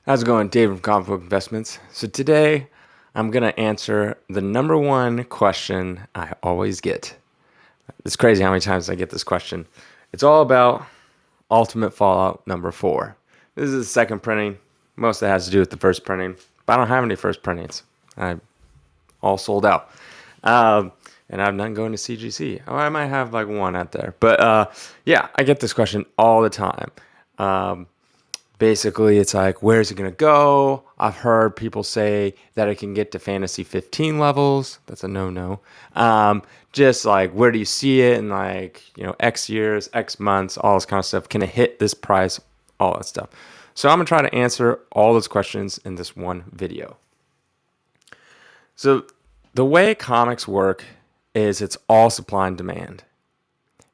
How's it going, Dave from Comic Book Investments? So today I'm going to answer the number one question I always get. It's crazy how many times I get this question. It's all about Ultimate Fallout number 4. This is the second printing. Most of it has to do with the first printing, but I don't have any first printings. I all sold out. And I'm not going to CGC. Oh, I might have like one out there. But yeah, I get this question all the time. Basically, it's like, where's it going to go? I've heard people say that it can get to fantasy 15 levels. That's a no-no. Just like, where do you see it in like, X years, X months, all this kind of stuff. Can it hit this price? All that stuff. So I'm going to try to answer all those questions in this one video. So the way comics work is it's all supply and demand.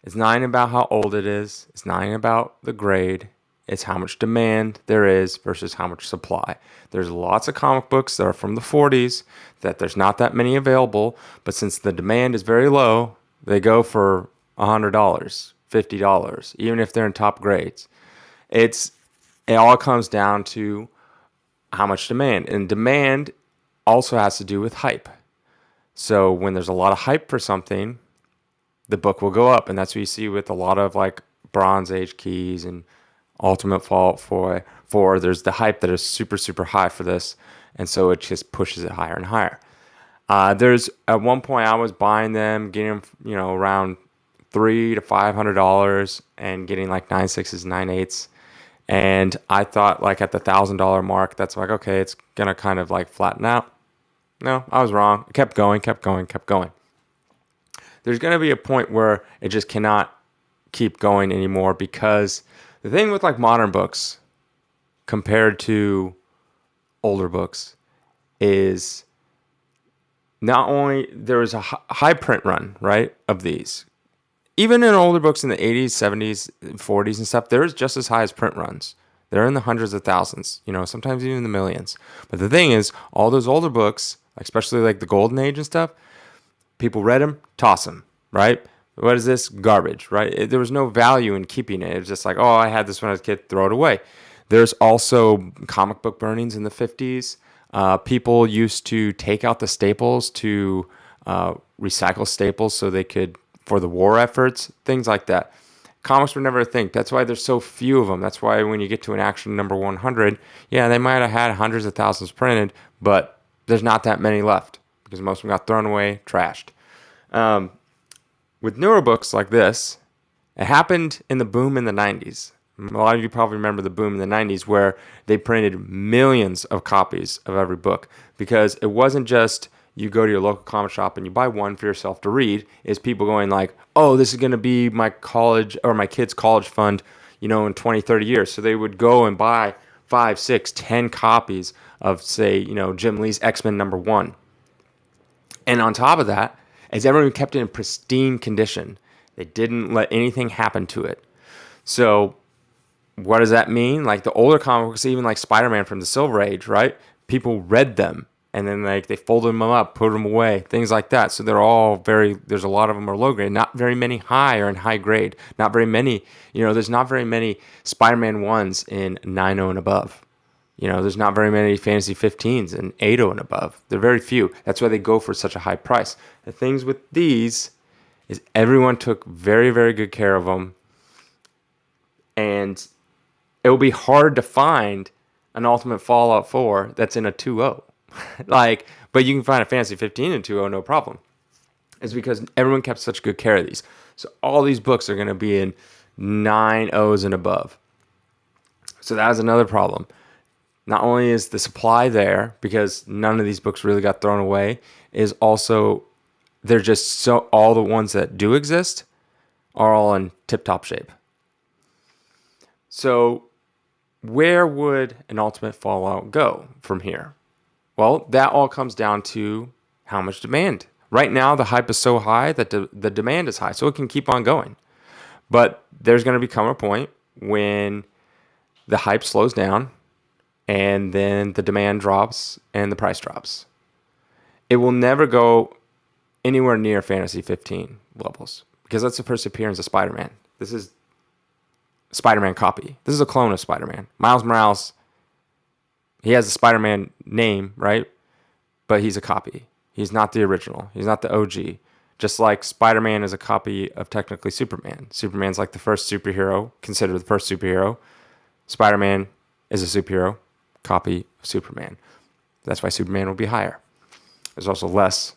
It's not even about how old it is. It's not even about the grade. It's how much demand there is versus how much supply. There's lots of comic books that are from the 40s that there's not that many available, but since the demand is very low, they go for $100, $50, even if they're in top grades. It all comes down to how much demand. And demand also has to do with hype. So when there's a lot of hype for something, the book will go up. And that's what you see with a lot of like Bronze Age keys and Ultimate Fallout 4. There's the hype that is super, super high for this. And so it just pushes it higher and higher. There's at one point I was buying them, getting them, around $300 to $500 and getting like 9.6s, 9.8s. And I thought like at the $1,000 mark, that's like, okay, it's going to kind of like flatten out. No, I was wrong. It kept going. There's going to be a point where it just cannot keep going anymore, because the thing with like modern books compared to older books is not only there is a high print run, right, of these. Even in older books in the 80s, 70s, 40s and stuff, there is just as high as print runs. They're in the hundreds of thousands, sometimes even the millions. But the thing is, all those older books, especially like the Golden Age and stuff, people read them, toss them, right? What is this? Garbage, right? There was no value in keeping it. It was just like, oh, I had this when I was a kid, throw it away. There's also comic book burnings in the 50s. People used to take out the staples to recycle staples so they could, for the war efforts, things like that. Comics were never a thing. That's why there's so few of them. That's why when you get to an action number 100, yeah, they might have had hundreds of thousands printed, but there's not that many left because most of them got thrown away, trashed. With newer books like this, it happened in the boom in the 90s. A lot of you probably remember the boom in the 90s where they printed millions of copies of every book, because it wasn't just you go to your local comic shop and you buy one for yourself to read. It's people going like, oh, this is going to be my college or my kid's college fund, in 20, 30 years. So they would go and buy 5, 6, 10 copies of, say, Jim Lee's X-Men #1. And on top of that, as everyone kept it in pristine condition, they didn't let anything happen to it. So what does that mean? Like the older comic books, even like Spider-Man from the Silver Age, right? People read them and then like they folded them up, put them away, things like that. So they're all there's a lot of them are low grade, not very many high or in high grade, not very many, there's not very many Spider-Man 1s in 9.0 and above. There's not very many Fantasy 15s and 8.0 and above. They're very few. That's why they go for such a high price. The things with these is everyone took very, very good care of them. And it will be hard to find an Ultimate Fallout 4 that's in a 2.0. But you can find a Fantasy 15 in 2.0, no problem. It's because everyone kept such good care of these. So all these books are going to be in 9.0s and above. So that is another problem. Not only is the supply there, because none of these books really got thrown away, is also they're just so all the ones that do exist are all in tip-top shape. So where would an Ultimate Fallout go from here? Well, that all comes down to how much demand. Right now, the hype is so high that the demand is high, so it can keep on going. But there's going to become a point when the hype slows down, and then the demand drops and the price drops. It will never go anywhere near Fantasy 15 levels, because that's the first appearance of Spider-Man. This is a Spider-Man copy. This is a clone of Spider-Man. Miles Morales he has the Spider-Man name, right? But he's a copy. He's not the original. He's not the OG. Just like Spider-Man is a copy of technically Superman. Superman's like the first superhero, considered the first superhero. Spider-Man is a superhero, copy of Superman. That's why Superman will be higher. There's also less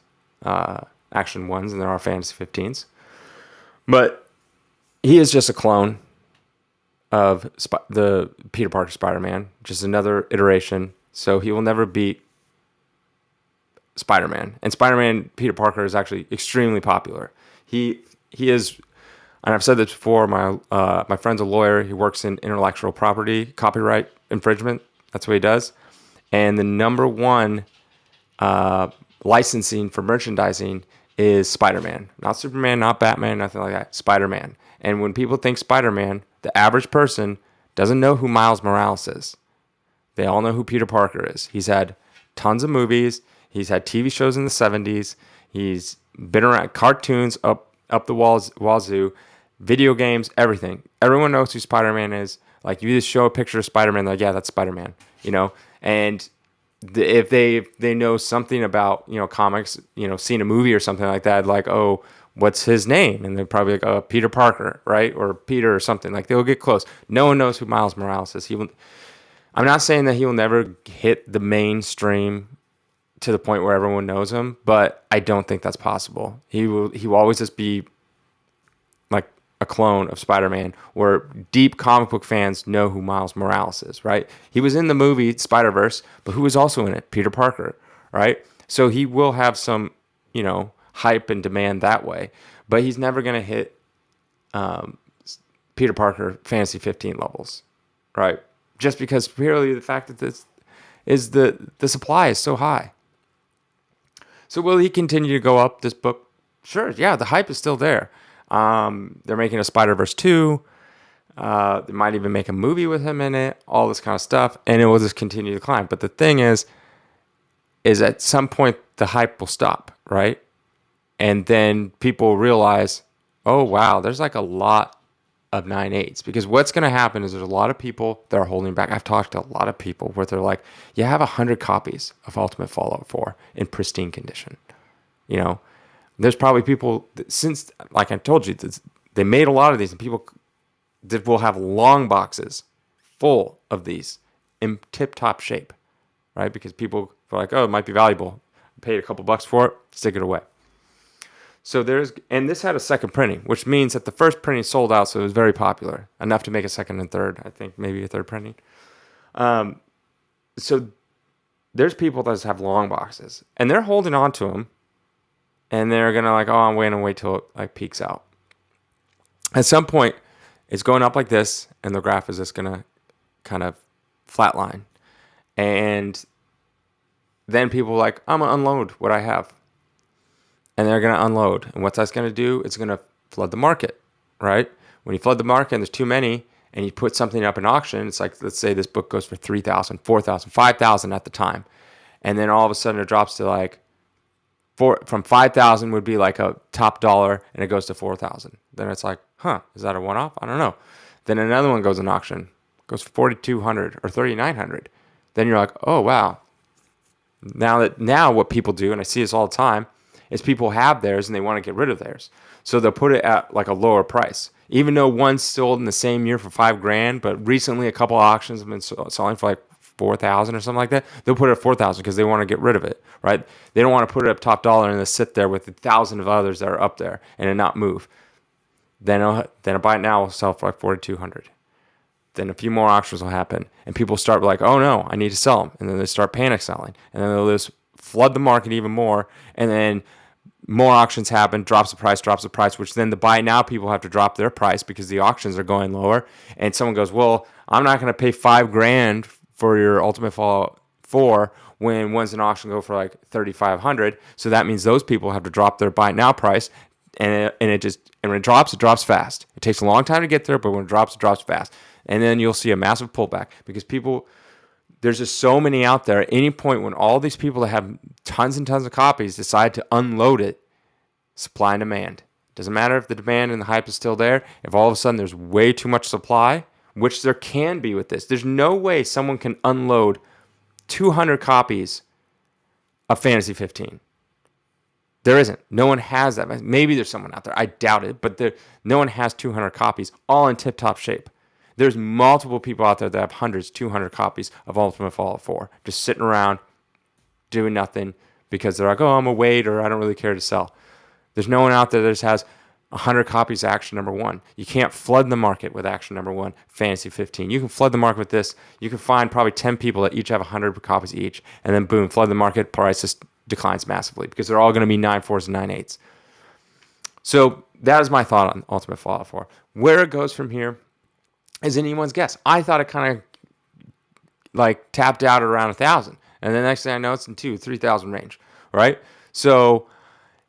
action ones than there are fantasy 15s. But he is just a clone of the Peter Parker Spider-Man, just another iteration. So he will never beat Spider-Man. And Spider-Man Peter Parker is actually extremely popular. He is, and I've said this before. My friend's a lawyer. He works in intellectual property, copyright infringement. That's what he does. And the number one licensing for merchandising is Spider-Man, not Superman, not Batman, nothing like that. Spider-Man. And when people think Spider-Man, the average person doesn't know who Miles Morales is. They all know who Peter Parker is. He's had tons of movies. He's had TV shows in the 70s. He's been around cartoons up the wazoo, video games, everything. Everyone knows who Spider-Man is. Like, you just show a picture of Spider-Man, like, yeah, that's Spider-Man, you know? And if they know something about, you know, comics, you know, seen a movie or something like that, like, oh, what's his name? And they're probably like, oh, Peter Parker, right? Or Peter or something. Like, they'll get close. No one knows who Miles Morales is. I'm not saying that he will never hit the mainstream to the point where everyone knows him, but I don't think that's possible. He will always just be like a clone of Spider-Man, where deep comic book fans know who Miles Morales is, right? He was in the movie Spider-Verse, but who was also in it? Peter Parker, right? So he will have some, you know, hype and demand that way, but he's never going to hit Peter Parker Fantasy 15 levels, right? Just because purely the fact that this is the supply is so high. So will he continue to go up this book? Sure, yeah, the hype is still there. They're making a Spider-Verse 2. They might even make a movie with him in it, all this kind of stuff, and it will just continue to climb. But the thing is at some point the hype will stop, right? And then people realize, oh, wow, there's like a lot of 9/8s. Because what's going to happen is there's a lot of people that are holding back. I've talked to a lot of people where they're like, you have 100 copies of Ultimate Fallout 4 in pristine condition. You know, there's probably people that, since, like I told you, they made a lot of these, and people that will have long boxes full of these in tip-top shape, right? Because people are like, oh, it might be valuable. Paid a couple bucks for it, stick it away. So and this had a second printing, which means that the first printing sold out, so it was very popular, enough to make a second and third, I think maybe a third printing. So there's people that just have long boxes, and they're holding on to them, and they're gonna like, oh, I'm going to wait till it like peaks out. At some point, it's going up like this, and the graph is just gonna kind of flatline, and then people are like, I'm gonna unload what I have. And they're going to unload. And what that's going to do, it's going to flood the market, right? When you flood the market and there's too many, and you put something up in auction, it's like, let's say this book goes for $3,000, $4,000, $5,000 at the time. And then all of a sudden it drops to like, from $5,000 would be like a top dollar, and it goes to $4,000. Then it's like, is that a one-off? I don't know. Then another one goes in auction, goes for $4,200 or $3,900. Then you're like, oh, wow. Now what people do, and I see this all the time, is people have theirs and they want to get rid of theirs. So they'll put it at like a lower price. Even though one's sold in the same year for $5,000, but recently a couple of auctions have been selling for like $4,000 or something like that, they'll put it at $4,000 because they want to get rid of it, right? They don't want to put it up top dollar and then sit there with 1,000 of others that are up there and it not move. Then a buy it now will sell for like $4,200. Then a few more auctions will happen, and people start like, oh no, I need to sell them. And then they start panic selling, and then they'll just flood the market even more, and then more auctions happen, drops the price, which then the buy now people have to drop their price because the auctions are going lower. And someone goes, well, I'm not going to pay $5,000 for your Ultimate Fallout 4 when one's an auction go for like $3,500. So that means those people have to drop their buy now price. And when it drops fast. It takes a long time to get there, but when it drops fast. And then you'll see a massive pullback because there's just so many out there. At any point when all these people that have tons and tons of copies decide to unload it, supply and demand. Doesn't matter if the demand and the hype is still there. If all of a sudden there's way too much supply, which there can be with this. There's no way someone can unload 200 copies of Fantasy 15. There isn't. No one has that. Maybe there's someone out there. I doubt it, but no one has 200 copies, all in tip-top shape. There's multiple people out there that have hundreds, 200 copies of Ultimate Fallout 4, just sitting around doing nothing because they're like, oh, I'm going to wait, or I don't really care to sell. There's no one out there that just has 100 copies of Action Number 1. You can't flood the market with Action Number 1, Fantasy 15. You can flood the market with this. You can find probably 10 people that each have 100 copies each, and then boom, flood the market, price just declines massively because they're all going to be 9.4s and 9.8s. So that is my thought on Ultimate Fallout 4. Where it goes from here is anyone's guess. I thought it kind of like tapped out at around 1,000, and the next thing I know, it's in 2,000-3,000 range, right? So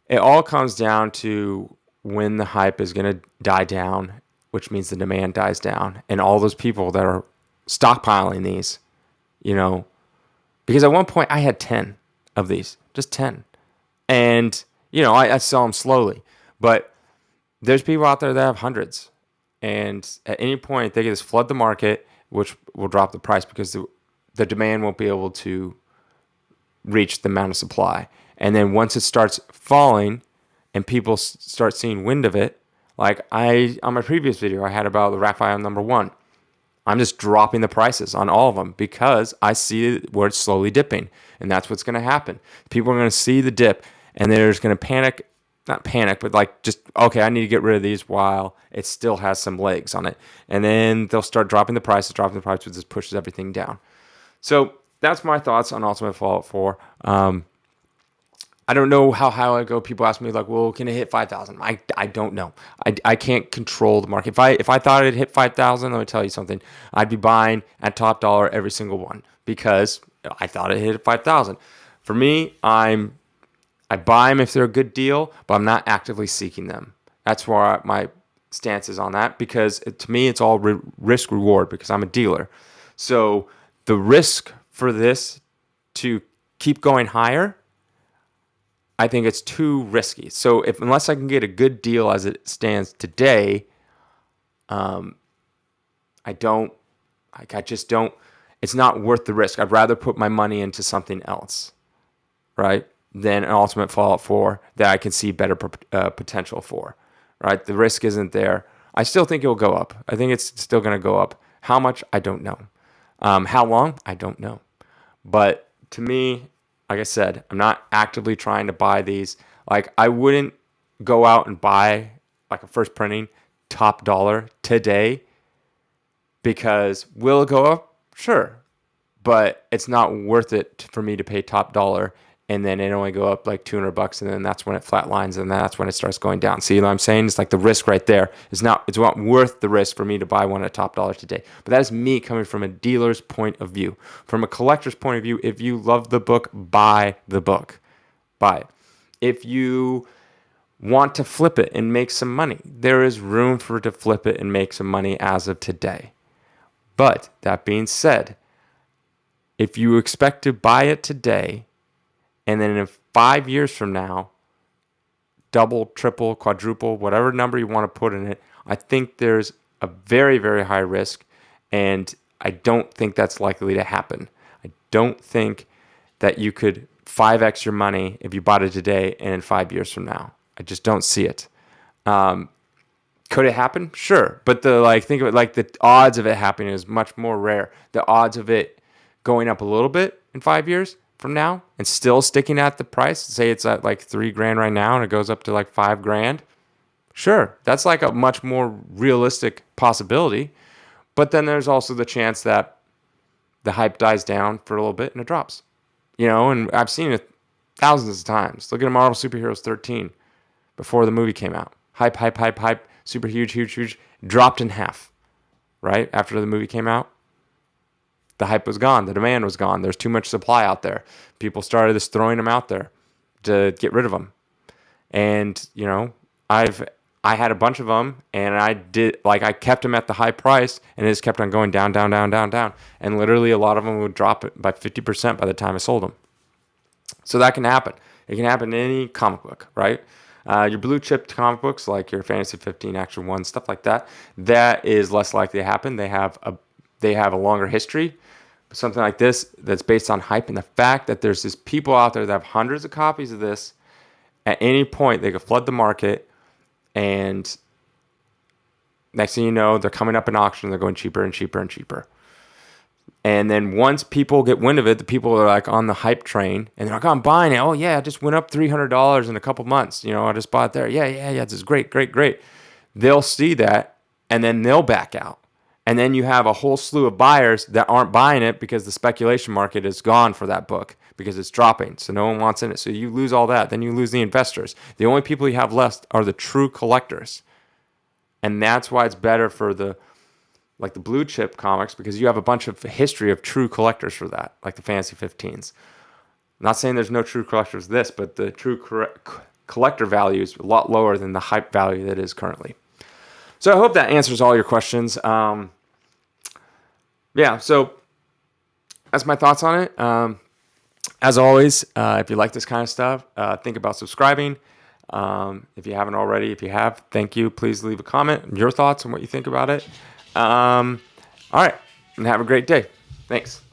it all comes down to when the hype is going to die down, which means the demand dies down, and all those people that are stockpiling these, because at one point I had 10 of these, just 10, and I sell them slowly, but there's people out there that have hundreds, and at any point they can just flood the market, which will drop the price because the demand won't be able to reach the amount of supply. And then once it starts falling and people start seeing wind of it, like on my previous video, I had about the Raphael number 1. I'm just dropping the prices on all of them because I see where it's slowly dipping. And that's what's going to happen. People are going to see the dip and they're just going to not panic, but like just, okay, I need to get rid of these while it still has some legs on it. And then they'll start dropping the prices, which just pushes everything down. So that's my thoughts on Ultimate Fallout 4. I don't know how high I go. People ask me like, well, can it hit 5,000? I don't know. I can't control the market. If I thought it hit 5,000, let me tell you something. I'd be buying at top dollar every single one because I thought it hit 5,000. For me, I buy them if they're a good deal, but I'm not actively seeking them. That's where my stance is on that because to me, it's all risk reward because I'm a dealer. So the risk for this to keep going higher, I think it's too risky. So unless I can get a good deal as it stands today, it's not worth the risk. I'd rather put my money into something else, right, than an Ultimate Fallout 4 that I can see better potential for, right? The risk isn't there. I still think it'll go up. I think it's still going to go up. How much? I don't know. How long? I don't know. But to me, like I said, I'm not actively trying to buy these. Like I wouldn't go out and buy like a first printing top dollar today because will it go up? Sure. But it's not worth it for me to pay top dollar and then it only go up like $200 and then that's when it flatlines and that's when it starts going down. See what I'm saying? It's like the risk right there it's not worth the risk for me to buy one at top dollar today. But that is me coming from a dealer's point of view. From a collector's point of view, if you love the book, buy the book. Buy it. If you want to flip it and make some money, there is room for it to flip it and make some money as of today. But that being said, if you expect to buy it today, and then in 5 years from now, double, triple, quadruple, whatever number you want to put in it, I think there's a very, very high risk, and I don't think that's likely to happen. I don't think that you could 5x your money if you bought it today and in 5 years from now. I just don't see it. Could it happen? Sure, but think of it like the odds of it happening is much more rare. The odds of it going up a little bit in 5 years from now and still sticking at the price, say it's at like $3,000 right now and it goes up to like $5,000. Sure, that's like a much more realistic possibility. But then there's also the chance that the hype dies down for a little bit and it drops. And I've seen it thousands of times. Look at Marvel Superheroes 13 before the movie came out. Hype, super huge, dropped in half, right? After the movie came out. The hype was gone. The demand was gone. There's too much supply out there. People started just throwing them out there to get rid of them. And, I had a bunch of them and I kept them at the high price and it just kept on going down. And literally a lot of them would drop it by 50% by the time I sold them. So that can happen. It can happen in any comic book, right? Your blue chip comic books like your Fantasy 15, Action 1, stuff like that, that is less likely to happen. They have a longer history. something like this that's based on hype, and the fact that there's these people out there that have hundreds of copies of this, at any point they could flood the market, and next thing you know, they're coming up in auction, they're going cheaper and cheaper and cheaper. And then once people get wind of it, the people are like on the hype train, and they're like, I'm buying it. Oh yeah, it just went up $300 in a couple months. I just bought it there. Yeah. This is great. They'll see that, and then they'll back out. And then you have a whole slew of buyers that aren't buying it because the speculation market is gone for that book because it's dropping. So no one wants in it. So you lose all that. Then you lose the investors. The only people you have left are the true collectors. And that's why it's better for the blue chip comics, because you have a bunch of history of true collectors for that, like the Fantasy 15s. I'm not saying there's no true collectors of this, but the true collector value is a lot lower than the hype value that is currently. So I hope that answers all your questions. So that's my thoughts on it. As always, if you like this kind of stuff, think about subscribing. If you haven't already, if you have, thank you. Please leave a comment, your thoughts on what you think about it. All right, and have a great day. Thanks.